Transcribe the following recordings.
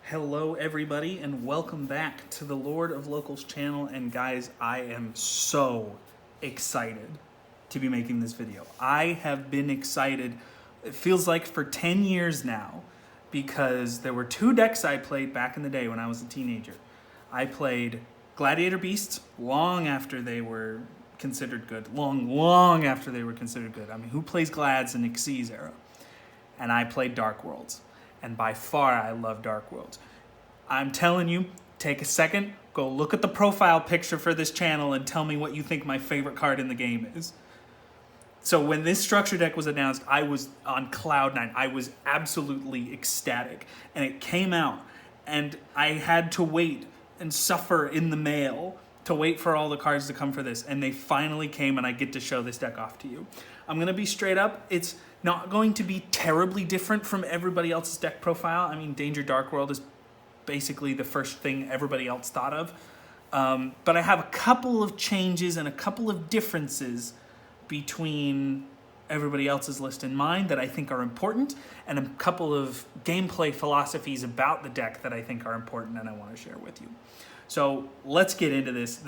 Hello everybody and welcome back to the Lord of Locals channel. And guys, I am so excited to be making this video. I have been excited, it feels like for 10 years now, because there were two decks I played back in the day when I was a teenager. I played Gladiator Beasts long after they were considered good. Long after they were considered good. I mean, who plays Glads in Xyz era? And I played Dark Worlds. And by far, I love Dark Worlds. I'm telling you, take a second, go look at the profile picture for this channel and tell me what you think my favorite card in the game is. So when this structure deck was announced, I was on cloud nine. I was absolutely ecstatic. And it came out, and I had to wait and suffer in the mail to wait for all the cards to come for this. And they finally came, and I get to show this deck off to you. I'm going to be straight up. It's not going to be terribly different from everybody else's deck profile. I mean, Danger Dark World is basically the first thing everybody else thought of. But I have a couple of changes and a couple of differences between everybody else's list and mine that I think are important, and a couple of gameplay philosophies about the deck that I think are important and I want to share with you. So let's get into this.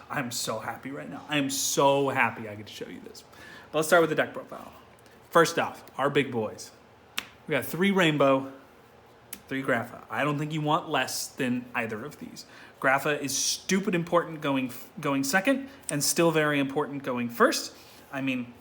I'm so happy right now. I am so happy I get to show you this. But let's start with the deck profile. First off, our big boys. We got 3 Rainbow, 3 Grapha. I don't think you want less than either of these. Grapha is stupid important going second, and still very important going first. I mean,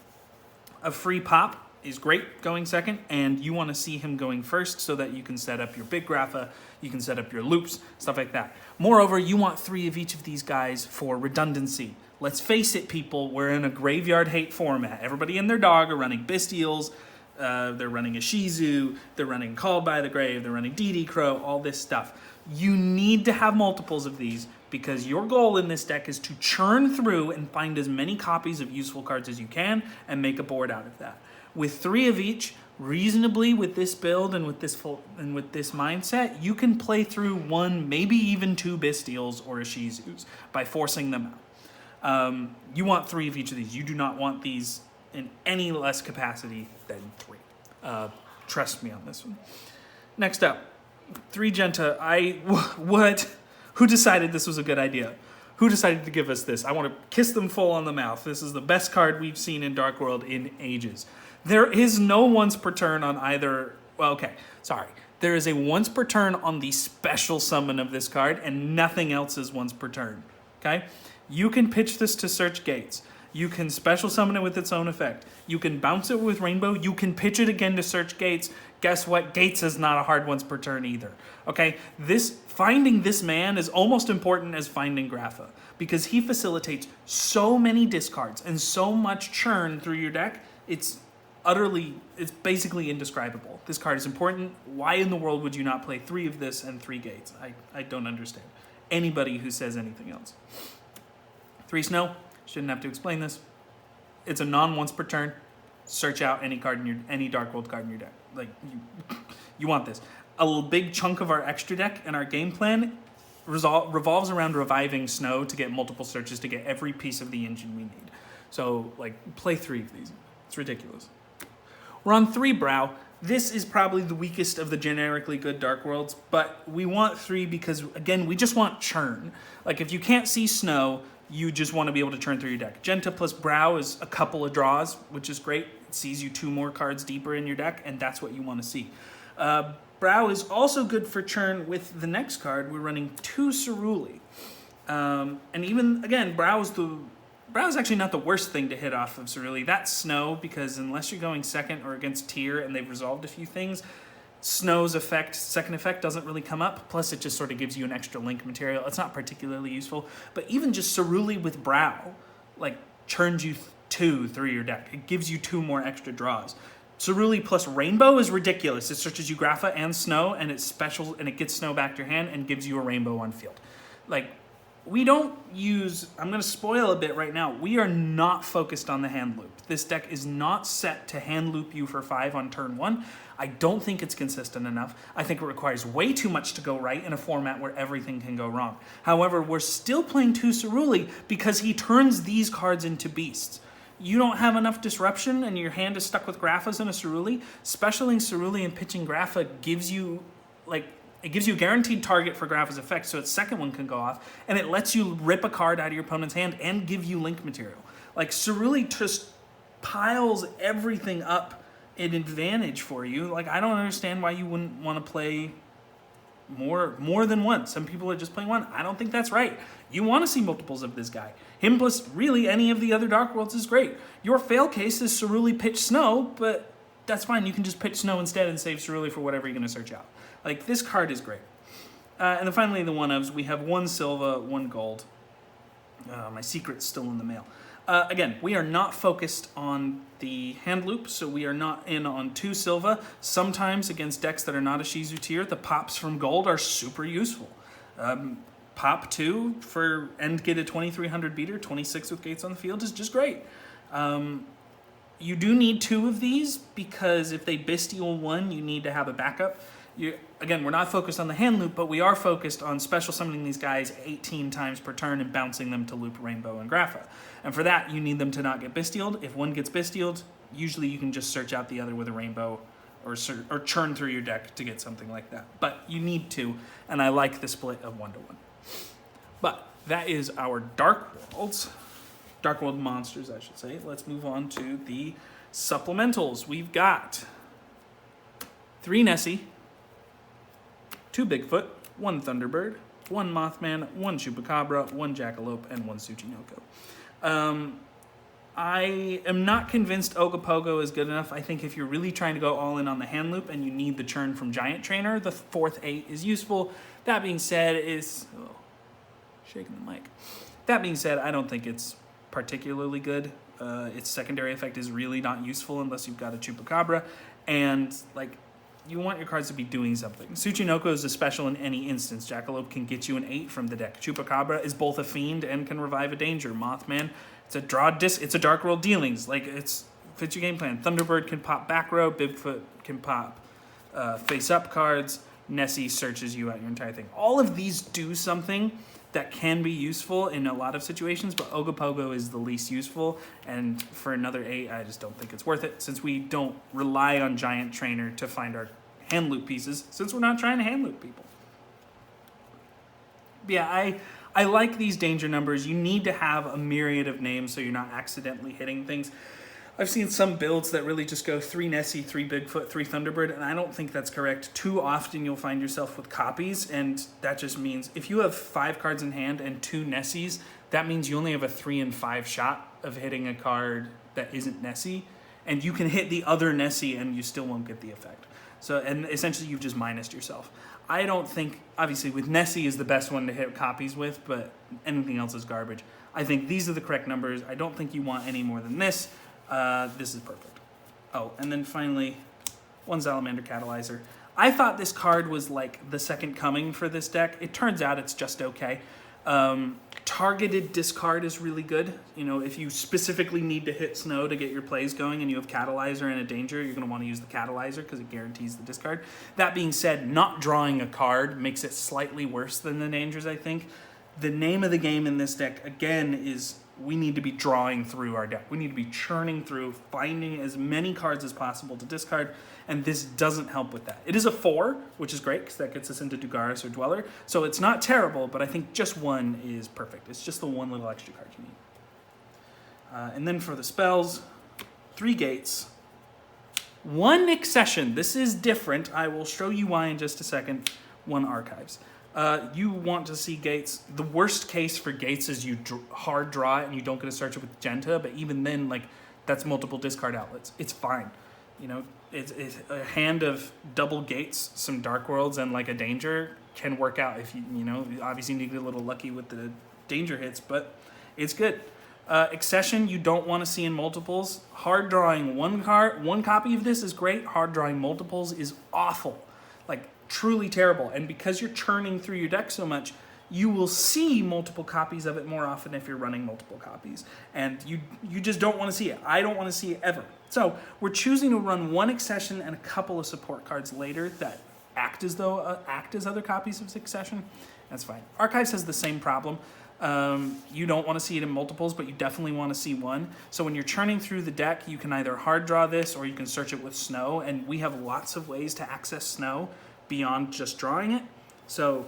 a free pop is great going second, and you want to see him going first so that you can set up your big Grapha, you can set up your loops, stuff like that. Moreover, you want 3 of each of these guys for redundancy. Let's face it, people, we're in a graveyard hate format. Everybody and their dog are running Bestials, they're running a Shizu, they're running Called by the Grave, they're running DD Crow, all this stuff. You need to have multiples of these because your goal in this deck is to churn through and find as many copies of useful cards as you can and make a board out of that. With 3 of each, reasonably with this build and with this mindset, you can play through 1, maybe even 2 Bestials or a Shizus by forcing them out. You want 3 of each of these. You do not want these in any less capacity than 3. Trust me on this one. Next up, 3 Genta. Who decided this was a good idea? Who decided to give us this? I want to kiss them full on the mouth. This is the best card we've seen in Dark World in ages. There is no once per turn on either. Well, okay, sorry. There is a once per turn on the special summon of this card, and nothing else is once per turn. Okay? You can pitch this to search gates. You can special summon it with its own effect. You can bounce it with Rainbow. You can pitch it again to search gates. Guess what? Gates is not a hard once per turn either. Okay? Finding this man is almost important as finding Grapha, because he facilitates so many discards and so much churn through your deck. It's basically indescribable. This card is important. Why in the world would you not play 3 of this and 3 gates? I don't understand anybody who says anything else. 3 Snow, shouldn't have to explain this. It's a non-once per turn. Search out any Dark World card in your deck. Like, you want this. A big chunk of our extra deck and our game plan revolves around reviving Snow to get multiple searches to get every piece of the engine we need. So, like, play 3 of these. It's ridiculous. We're on 3 Brow. This is probably the weakest of the generically good Dark Worlds, but we want 3 because, again, we just want churn. Like, if you can't see Snow, you just want to be able to churn through your deck. Genta plus Brow is a couple of draws, which is great. It sees you 2 more cards deeper in your deck, and that's what you want to see. Brow is also good for churn with the next card. We're running 2 Ceruli. And even, again, Brow is actually not the worst thing to hit off of Ceruli. That's Snow, because unless you're going second or against tier and they've resolved a few things, Snow's second effect doesn't really come up. Plus, it just sort of gives you an extra link material. It's not particularly useful. But even just Ceruli with Brow, like, churns you 2 through your deck. It gives you 2 more extra draws. Ceruli plus Rainbow is ridiculous. It searches you Grapha and Snow, and it's special, and it gets Snow back to your hand and gives you a Rainbow on field. Like, we don't use, I'm going to spoil a bit right now, we are not focused on the hand loop. This deck is not set to hand loop you for 5 on turn 1. I don't think it's consistent enough. I think it requires way too much to go right in a format where everything can go wrong. However, we're still playing 2 Ceruli because he turns these cards into beasts. You don't have enough disruption and your hand is stuck with Graphas and a Ceruli. Specialing Ceruli and pitching Grapha gives you, like, it gives you a guaranteed target for Grapha's effect, so its second one can go off, and it lets you rip a card out of your opponent's hand and give you link material. Like, Cerulli just piles everything up in advantage for you. Like, I don't understand why you wouldn't want to play more than one. Some people are just playing one. I don't think that's right. You want to see multiples of this guy. Him plus really any of the other Dark Worlds is great. Your fail case is Cerulli pitch Snow, but that's fine. You can just pitch Snow instead and save Cerulli for whatever you're going to search out. Like, this card is great. And then finally, the one-ofs. We have 1 silver, 1 gold. My secret's still in the mail. Again, we are not focused on the hand loop, so we are not in on 2 silver. Sometimes against decks that are not a Shizu tier, the pops from gold are super useful. Pop 2 for end get a 2300 beater, 26 with gates on the field is just great. You do need 2 of these because if they bestial 1, you need to have a backup. Again, we're not focused on the hand loop, but we are focused on special summoning these guys 18 times per turn and bouncing them to loop Rainbow and Grapha. And for that, you need them to not get bestialed. If one gets bestialed, usually you can just search out the other with a Rainbow or churn through your deck to get something like that. But you need to, and I like the split of 1-1. But that is our Dark World monsters, I should say. Let's move on to the supplementals. We've got 3 Nessie, 2 Bigfoot, 1 Thunderbird, 1 Mothman, 1 Chupacabra, 1 Jackalope, and 1 Tsuchinoko. I am not convinced Ogopogo is good enough. I think if you're really trying to go all in on the hand loop and you need the churn from Giant Trainer, the 4th 8 is useful. That being said, shaking the mic. That being said, I don't think it's particularly good. Its secondary effect is really not useful unless you've got a Chupacabra, and like, you want your cards to be doing something. Tsuchinoko is a special in any instance. Jackalope can get you an 8 from the deck. Chupacabra is both a fiend and can revive a danger. Mothman, it's a draw disc. It's a Dark World dealings. Like, it's fits your game plan. Thunderbird can pop back row. Bigfoot can pop face up cards. Nessie searches you out your entire thing. All of these do something that can be useful in a lot of situations, but Ogopogo is the least useful, and for another 8, I just don't think it's worth it, since we don't rely on Giant Trainer to find our hand loop pieces, since we're not trying to hand loop people. Yeah, I like these danger numbers. You need to have a myriad of names so you're not accidentally hitting things. I've seen some builds that really just go 3 Nessie, 3 Bigfoot, 3 Thunderbird, and I don't think that's correct. Too often you'll find yourself with copies, and that just means if you have 5 cards in hand and 2 Nessies, that means you only have a 3 and 5 shot of hitting a card that isn't Nessie, and you can hit the other Nessie and you still won't get the effect. So, and essentially you've just minused yourself. I don't think, obviously with Nessie is the best one to hit copies with, but anything else is garbage. I think these are the correct numbers. I don't think you want any more than this. This is perfect. Oh, and then finally, 1 Salamander Catalyzer. I thought this card was like the second coming for this deck. It turns out it's just okay. Targeted discard is really good. You know, if you specifically need to hit Snow to get your plays going and you have Catalyzer and a danger, you're going to want to use the Catalyzer because it guarantees the discard. That being said, not drawing a card makes it slightly worse than the dangers, I think. The name of the game in this deck, again, is we need to be drawing through our deck. We need to be churning through, finding as many cards as possible to discard, and this doesn't help with that. It is a 4, which is great, because that gets us into Dugaris or Dweller, so it's not terrible, but I think just 1 is perfect. It's just the 1 little extra card you need. And then for the spells, 3 Gates, 1 Accession. This is different. I will show you why in just a second. 1 Archives. You want to see Gates. The worst case for Gates is you hard draw it and you don't get to search it with Genta, but even then, like, that's multiple discard outlets. It's fine. You know, it's a hand of double Gates, some Dark Worlds, and like a danger can work out if you know, obviously need to get a little lucky with the danger hits, but it's good. Accession, you don't want to see in multiples. Hard drawing 1 copy of this is great. Hard drawing multiples is awful. Like, truly terrible. And because you're churning through your deck so much, you will see multiple copies of it more often if you're running multiple copies. And you just don't want to see it. I don't want to see it ever. So we're choosing to run 1 Accession and a couple of support cards later that act as other copies of Accession. That's fine. Archives has the same problem. You don't want to see it in multiples, but you definitely want to see 1. So when you're churning through the deck, you can either hard draw this or you can search it with Snow, and we have lots of ways to access Snow. beyond just drawing it. So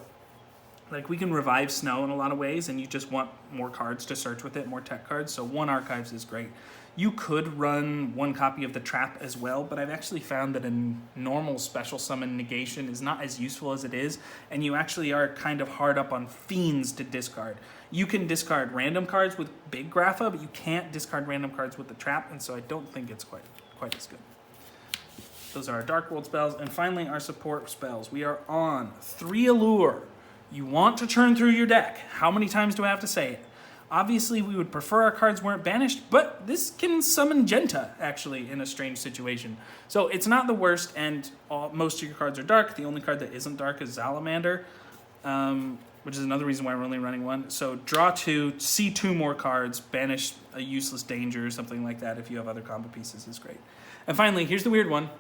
like we can revive Snow in a lot of ways, and you just want more cards to search with it, more tech cards. So 1 Archives is great. You could run 1 copy of the Trap as well, but I've actually found that a normal special summon negation is not as useful as it is, and you actually are kind of hard up on Fiends to discard. You can discard random cards with Big Grapha, but you can't discard random cards with the Trap, and so I don't think it's quite as good. Those are our Dark World spells, and finally our support spells. We are on 3 Allure. You want to churn through your deck. How many times do I have to say it? Obviously, we would prefer our cards weren't banished, but this can summon Genta, actually, in a strange situation. So it's not the worst, and most of your cards are dark. The only card that isn't dark is Salamander, which is another reason why we're only running 1. So draw 2, see 2 more cards, banish a useless danger or something like that if you have other combo pieces is great. And finally, here's the weird one.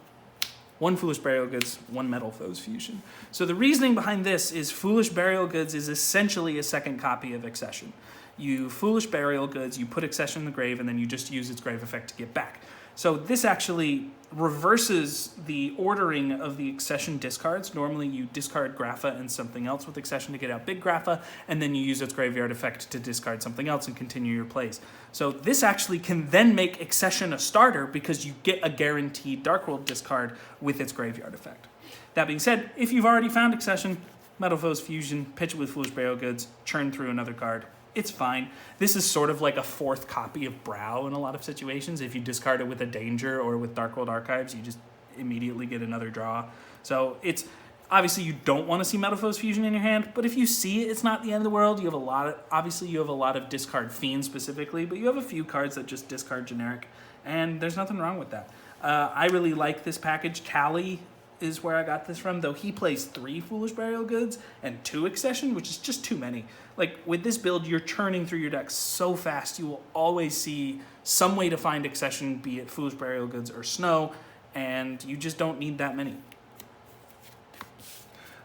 1 Foolish Burial Goods, 1 Metal Foes Fusion. So the reasoning behind this is Foolish Burial Goods is essentially a second copy of Accession. You Foolish Burial Goods, you put Accession in the grave, and then you just use its grave effect to get back. So this actually reverses the ordering of the Accession discards. Normally you discard Grapha and something else with Accession to get out Big Grapha, and then you use its graveyard effect to discard something else and continue your plays. So this actually can then make Accession a starter because you get a guaranteed Dark World discard with its graveyard effect. That being said, if you've already found Accession, Metal Foes Fusion, pitch it with Foolish Burial Goods, churn through another card. It's fine. This is sort of like a 4th copy of Brow in a lot of situations. If you discard it with a Danger or with Dark World Archives, you just immediately get another draw. So it's obviously you don't want to see Metal Foes Fusion in your hand, but if you see it, it's not the end of the world. You have a lot of obviously you have a lot of discard Fiends specifically, but you have a few cards that just discard generic, and there's nothing wrong with that. I really like this package. Callie is where I got this from, though he plays 3 Foolish Burial Goods and 2 Accession, which is just too many. Like, with this build, you're churning through your deck so fast, you will always see some way to find Accession, be it Foolish Burial Goods or Snow, and you just don't need that many.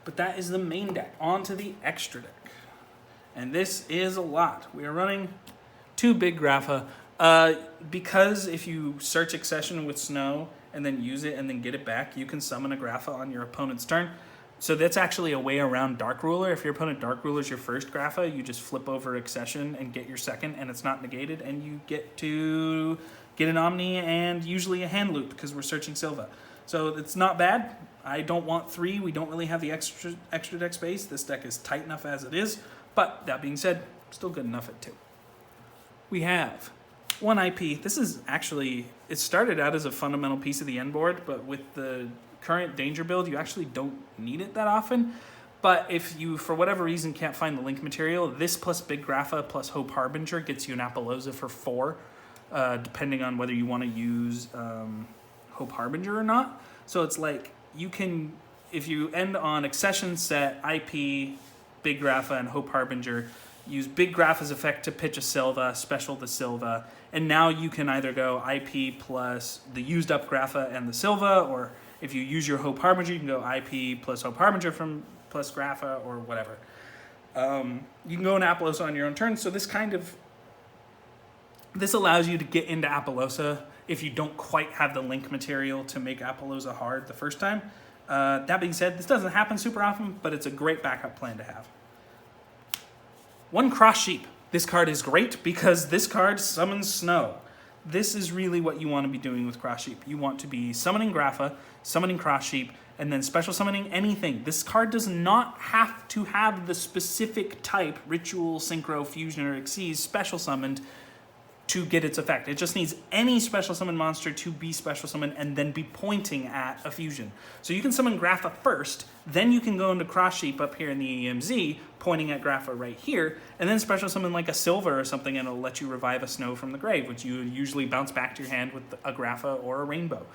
But that is the main deck. On to the extra deck. And this is a lot. We are running 2 Big Grapha. Because if you search Accession with Snow and then use it and then get it back, you can summon a Grapha on your opponent's turn. So that's actually a way around Dark Ruler. If your opponent Dark Ruler's your first Grapha, you just flip over Accession and get your second, and it's not negated, and you get to get an Omni and usually a hand loop because we're searching Silva. So it's not bad. I don't want 3. We don't really have the extra deck space. This deck is tight enough as it is. But that being said, still good enough at 2. We have 1 IP. This is actually, it started out as a fundamental piece of the end board, but with the current Danger build, you actually don't need it that often. But if you, for whatever reason, can't find the link material, this plus Big Grapha plus Hope Harbinger gets you an Appaloosa for 4, depending on whether you want to use Hope Harbinger or not. So it's like, you can, if you end on Accession set, IP, Big Grapha, and Hope Harbinger, use Big Grapha's effect to pitch a Silva, special the Silva, and now you can either go IP plus the used up Grapha and the Silva, or if you use your Hope Harbinger, you can go IP plus Hope Harbinger from plus Grapha or whatever. You can go in Appaloosa on your own turn, so this allows you to get into Appaloosa if you don't quite have the link material to make Appaloosa hard the first time. That being said, this doesn't happen super often, but it's a great backup plan to have. 1 Cross Sheep. This card is great because this card summons Snow. This is really what you want to be doing with Cross Sheep. You want to be summoning Grapha, summoning Cross Sheep, and then special summoning anything. This card does not have to have the specific type, Ritual, Synchro, Fusion, or Xyz special summoned to get its effect. It just needs any special summon monster to be special summoned and then be pointing at a fusion. So you can summon Grapha first, then you can go into Cross Sheep up here in the EMZ, pointing at Grapha right here, and then special summon like a Silva or something, and it'll let you revive a Snow from the grave, which you usually bounce back to your hand with a Grapha or a Rainbow.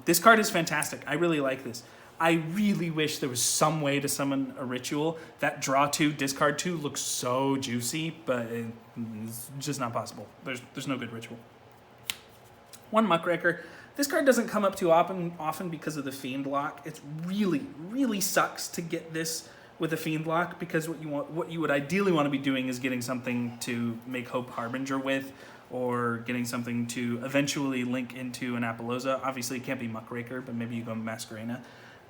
This card is fantastic. I really like this. I really wish there was some way to summon a Ritual. That draw 2, discard 2 looks so juicy, but it's just not possible. There's no good Ritual. 1 Muckraker. This card doesn't come up too often because of the Fiend lock. It's really, really sucks to get this with a Fiend lock, because what you would ideally want to be doing is getting something to make Hope Harbinger with, or getting something to eventually link into an Appaloosa. Obviously it can't be Muckraker, but maybe you go Masquerena.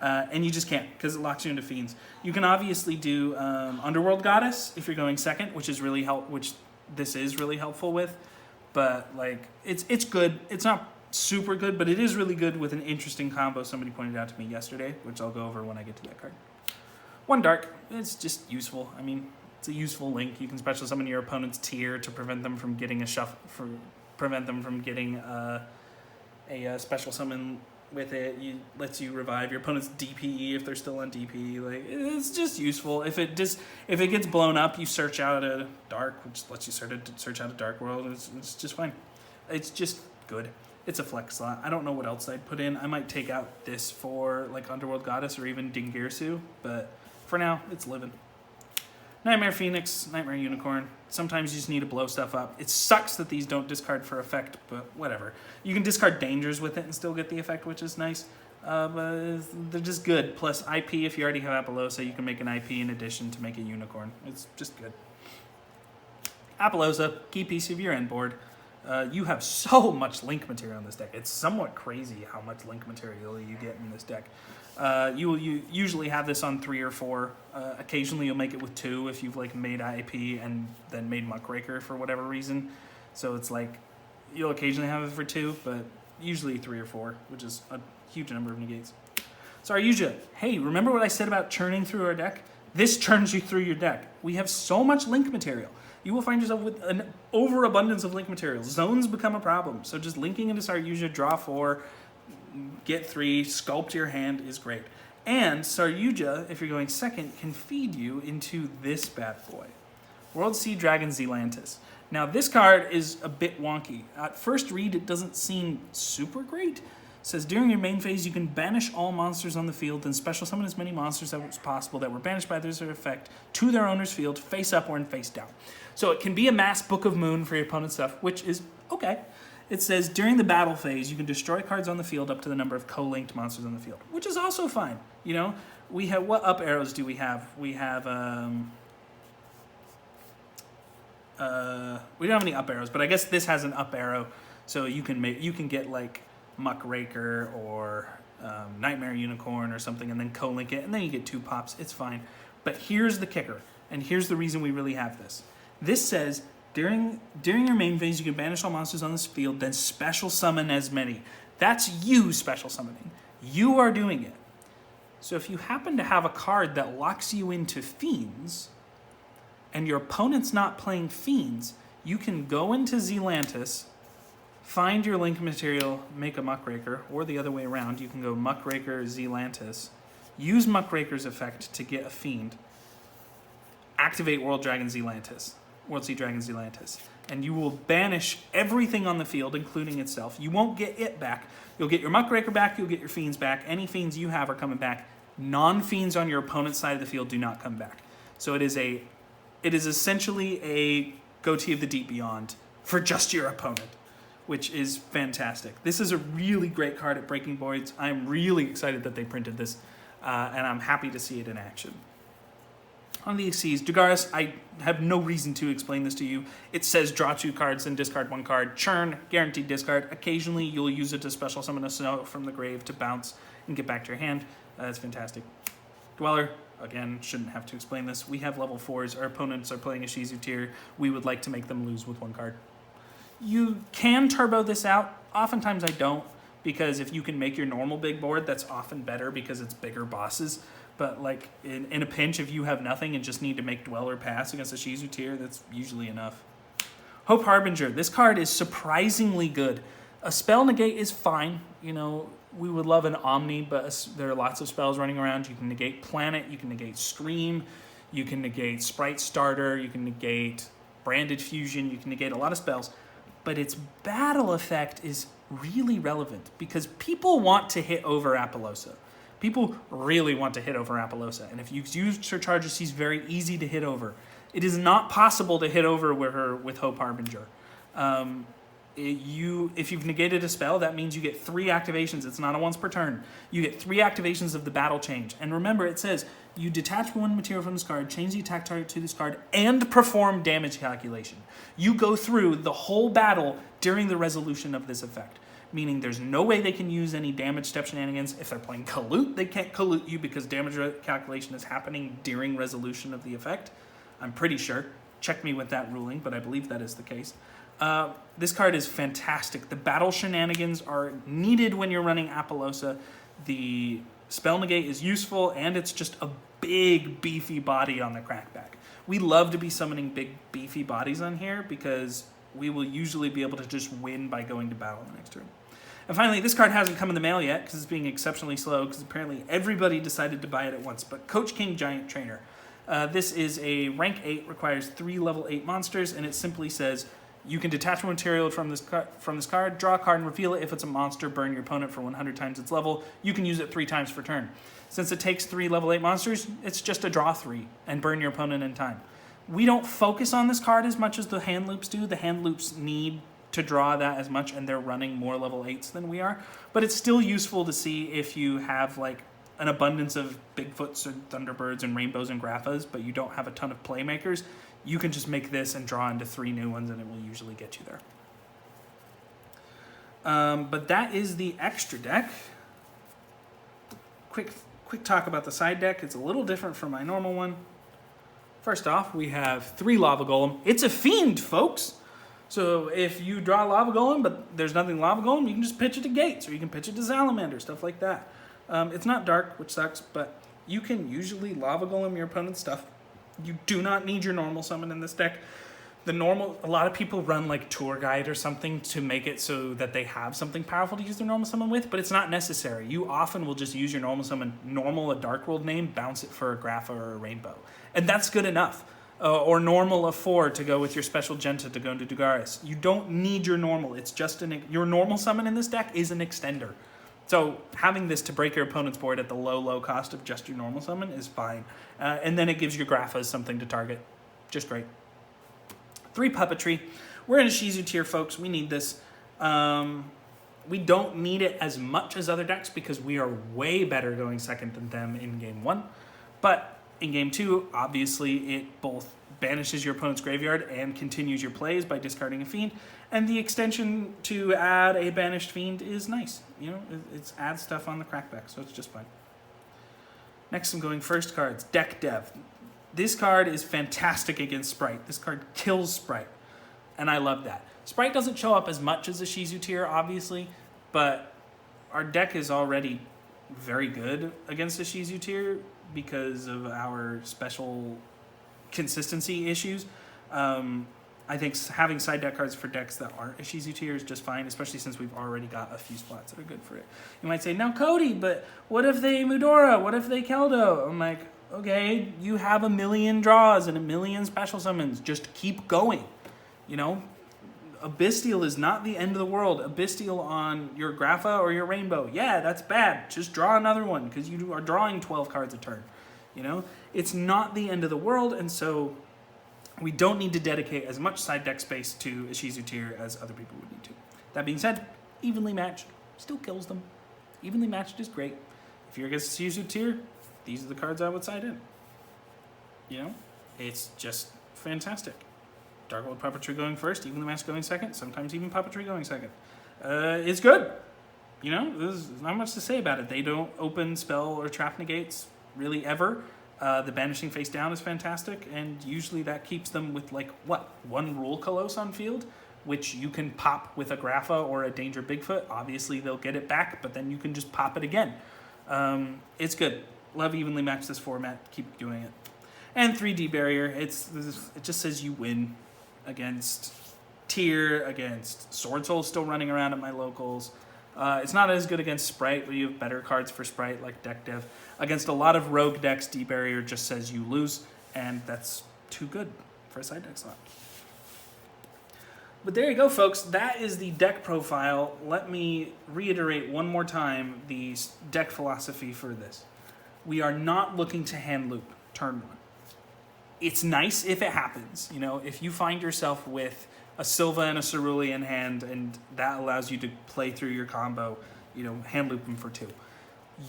And you just can't because it locks you into fiends. You can obviously do Underworld Goddess if you're going second, which is really which this is really helpful with. But like it's good. It's not super good, but it is really good with an interesting combo somebody pointed out to me yesterday, which I'll go over when I get to that card. One dark. It's just useful. I mean, it's a useful link. You can special summon your opponent's tier to prevent them from getting a special summon with it. Lets you revive your opponent's DPE if they're still on DP. Like, it's just useful. If it gets blown up, you search out a dark, which lets you search out a dark world. It's just fine. It's just good. It's a flex slot. I don't know what else I'd put in. I might take out this for like Underworld Goddess or even Dingirsu, but for now, it's living. Nightmare Phoenix, Nightmare Unicorn. Sometimes you just need to blow stuff up. It sucks that these don't discard for effect, but whatever. You can discard dangers with it and still get the effect, which is nice. But they're just good. Plus IP, if you already have Apollousa, you can make an IP in addition to make a unicorn. It's just good. Apollousa, key piece of your end board. You have so much link material in this deck. It's somewhat crazy how much link material you get in this deck. You usually have this on 3 or 4. Occasionally you'll make it with 2 if you've like made IP and then made Muckraker for whatever reason. So it's like you'll occasionally have it for 2, but usually 3 or 4, which is a huge number of negates. Sorry, Yugioh. Hey, remember what I said about churning through our deck? This churns you through your deck. We have so much link material. You will find yourself with an overabundance of link material. Zones become a problem. So just linking into Saryuja, draw 4, get 3, sculpt your hand is great. And Saryuja, if you're going second, can feed you into this bad boy. World Sea Dragon Zealantis. Now this card is a bit wonky. At first read, it doesn't seem super great. It says, during your main phase, you can banish all monsters on the field and special summon as many monsters as possible that were banished by this effect to their owner's field, face up or face down. So it can be a mass Book of Moon for your opponent's stuff, which is okay. It says, during the battle phase, you can destroy cards on the field up to the number of co-linked monsters on the field, which is also fine. You know, we have, what up arrows do we have? We have, we don't have any up arrows, but I guess this has an up arrow, so you can get like Muckraker or Nightmare Unicorn or something, and then co-link it, and then you get 2 pops. It's fine. But here's the kicker, and here's the reason we really have this. This says, during your main phase, you can banish all monsters on this field, then special summon as many. That's you special summoning. You are doing it. So if you happen to have a card that locks you into Fiends, and your opponent's not playing Fiends, you can go into Zealantis, find your link material, make a Muckraker, or the other way around. You can go Muckraker, Zealantis, use Muckraker's effect to get a Fiend, activate World Sea Dragon Zealantis, and you will banish everything on the field, including itself. You won't get it back. You'll get your Muckraker back, you'll get your Fiends back. Any Fiends you have are coming back. Non-Fiends on your opponent's side of the field do not come back. So it is essentially a Goatee of the Deep Beyond for just your opponent, which is fantastic. This is a really great card at Breaking Boards. I'm really excited that they printed this, and I'm happy to see it in action. On the Xyz, Dugaris, I have no reason to explain this to you. It says draw 2 cards and discard 1 card. Churn, guaranteed discard. Occasionally, you'll use it to special summon a Snow from the grave to bounce and get back to your hand. That's fantastic. Dweller, again, shouldn't have to explain this. We have level 4s. Our opponents are playing a Shizu tier. We would like to make them lose with 1 card. You can turbo this out. Oftentimes I don't, because if you can make your normal big board, that's often better because it's bigger bosses. But like in a pinch, if you have nothing and just need to make Dweller pass against a Shizu tier, that's usually enough. Hope Harbinger. This card is surprisingly good. A spell negate is fine. You know, we would love an Omni, but there are lots of spells running around. You can negate Planet, you can negate Scream, you can negate Sprite Starter, you can negate Branded Fusion, you can negate a lot of spells. But its battle effect is really relevant because people want to hit over Apollousa. People really want to hit over Apollousa. And if you use Surcharger, she's very easy to hit over. It is not possible to hit over with her with Hope Harbinger. If you've negated a spell, that means you get 3 activations. It's not a once per turn. You get 3 activations of the battle change. And remember, it says you detach 1 material from this card, change the attack target to this card, and perform damage calculation. You go through the whole battle during the resolution of this effect. meaning there's no way they can use any damage step shenanigans. If they're playing Colute, they can't Colute you because damage calculation is happening during resolution of the effect. I'm pretty sure. Check me with that ruling, but I believe that is the case. This card is fantastic. The battle shenanigans are needed when you're running Apollousa. The spell negate is useful, and it's just a big, beefy body on the crackback. We love to be summoning big, beefy bodies on here because we will usually be able to just win by going to battle the next turn. And finally, this card hasn't come in the mail yet because it's being exceptionally slow because apparently everybody decided to buy it at once. But Coach King Giant Trainer. This is a rank 8, requires 3 level 8 monsters, and it simply says, you can detach one material from this card, draw a card and reveal it. If it's a monster, burn your opponent for 100 times its level. You can use it 3 times per turn. Since it takes 3 level 8 monsters, it's just a draw 3 and burn your opponent in time. We don't focus on this card as much as the hand loops do. The hand loops need to draw that as much, and they're running more level 8s than we are. But it's still useful to see if you have like an abundance of Bigfoots and Thunderbirds and Rainbows and Graphas, but you don't have a ton of playmakers. You can just make this and draw into 3 new ones, and it will usually get you there. But that is the extra deck. Quick talk about the side deck. It's a little different from my normal one. First off, we have 3 Lava Golem. It's a fiend, folks. So if you draw Lava Golem, but there's nothing Lava Golem, you can just pitch it to Gates, or you can pitch it to Salamander, stuff like that. It's not dark, which sucks, but you can usually Lava Golem your opponent's stuff. You do not need your normal summon in this deck. A lot of people run like Tour Guide or something to make it so that they have something powerful to use their normal summon with, but it's not necessary. You often will just use your normal summon, normal a Dark World name, bounce it for a Grapha or a Rainbow. And that's good enough. Or normal a 4 to go with your special Genta to go into Dugaris. You don't need your normal. It's just your normal summon in this deck is an extender. So having this to break your opponent's board at the low cost of just your normal summon is fine. And then it gives your Graphas something to target. Just great. 3 Puppetry. We're in a Shizu tier, folks. We need this. We don't need it as much as other decks because we are way better going second than them in Game 1. But in Game 2, obviously, it both banishes your opponent's graveyard and continues your plays by discarding a Fiend. And the extension to add a banished Fiend is nice. You know, it adds stuff on the crackback, so it's just fine. Next, I'm going first cards. Deck Dev. This card is fantastic against Sprite. This card kills Sprite, and I love that. Sprite doesn't show up as much as a Shizu tier, obviously, but our deck is already very good against the Shizu tier because of our special consistency issues. I think having side deck cards for decks that aren't a Shizu tier is just fine, especially since we've already got a few spots that are good for it. You might say, now Cody, but what if they Mudora? What if they Keldo? I'm like, okay, you have a million draws and a million special summons. Just keep going. You know, Abystial is not the end of the world. Abystial on your Grapha or your Rainbow, yeah, that's bad. Just draw another one because you are drawing 12 cards a turn. You know, it's not the end of the world, and so we don't need to dedicate as much side deck space to a Shizu tier as other people would need to. That being said, evenly matched still kills them. Evenly matched is great. If you're against a Shizu tier, these are the cards I would side in. You know, it's just fantastic. Dark World Puppetry going first, evenly matched going second, sometimes even Puppetry going second. It's good. You know, there's not much to say about it. They don't open spell or trap negates really ever. The banishing face down is fantastic, and usually that keeps them with like, what, 1 Rule Colosse on field, which you can pop with a Grapha or a Danger Bigfoot. Obviously they'll get it back, but then you can just pop it again. It's good. Love evenly match this format. Keep doing it. And 3D Barrier. It just says you win against Tier, against Sword Soul still running around at my locals. It's not as good against Sprite, but you have better cards for Sprite like Deck Dev. Against a lot of rogue decks, D-Barrier just says you lose, and that's too good for a side deck slot. But there you go, folks. That is the deck profile. Let me reiterate one more time the deck philosophy for this. We are not looking to hand loop turn 1. It's nice if it happens. You know, if you find yourself with a Silva and a Cerulean hand, and that allows you to play through your combo, you know, hand loop them for 2.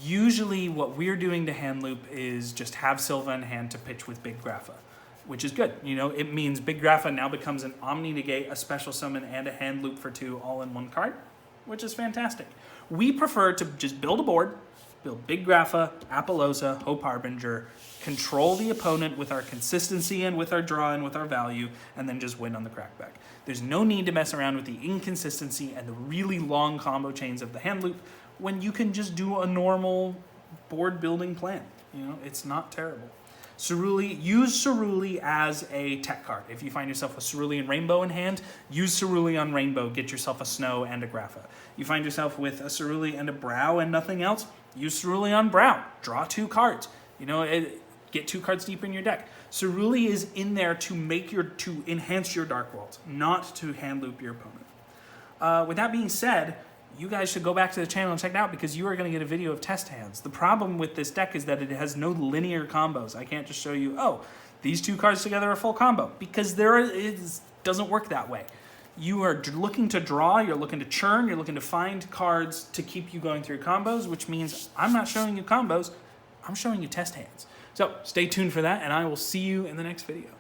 Usually what we're doing to hand loop is just have Silva in hand to pitch with Big Grapha, which is good. You know, it means Big Grapha now becomes an Omni Negate, a special summon, and a hand loop for 2 all in one card. which is fantastic. We prefer to just build a board, build Big Grapha, Appaloosa, Hope Harbinger, control the opponent with our consistency and with our draw and with our value, and then just win on the crackback. There's no need to mess around with the inconsistency and the really long combo chains of the hand loop when you can just do a normal board building plan. You know, it's not terrible. Cerulli, use Cerulli as a tech card. If you find yourself a Cerulli and Rainbow in hand, use Cerulli on Rainbow, get yourself a Snow and a Grapha. You find yourself with a Cerulli and a Brow and nothing else, use Cerulli on Brow. Draw 2 cards. You know, get 2 cards deep in your deck. Cerulli is in there to enhance your Dark Worlds, not to hand loop your opponent. With that being said, you guys should go back to the channel and check it out because you are going to get a video of test hands. The problem with this deck is that it has no linear combos. I can't just show you, oh, these 2 cards together are full combo, because it doesn't work that way. You are looking to draw, you're looking to churn, you're looking to find cards to keep you going through combos, which means I'm not showing you combos, I'm showing you test hands. So stay tuned for that, and I will see you in the next video.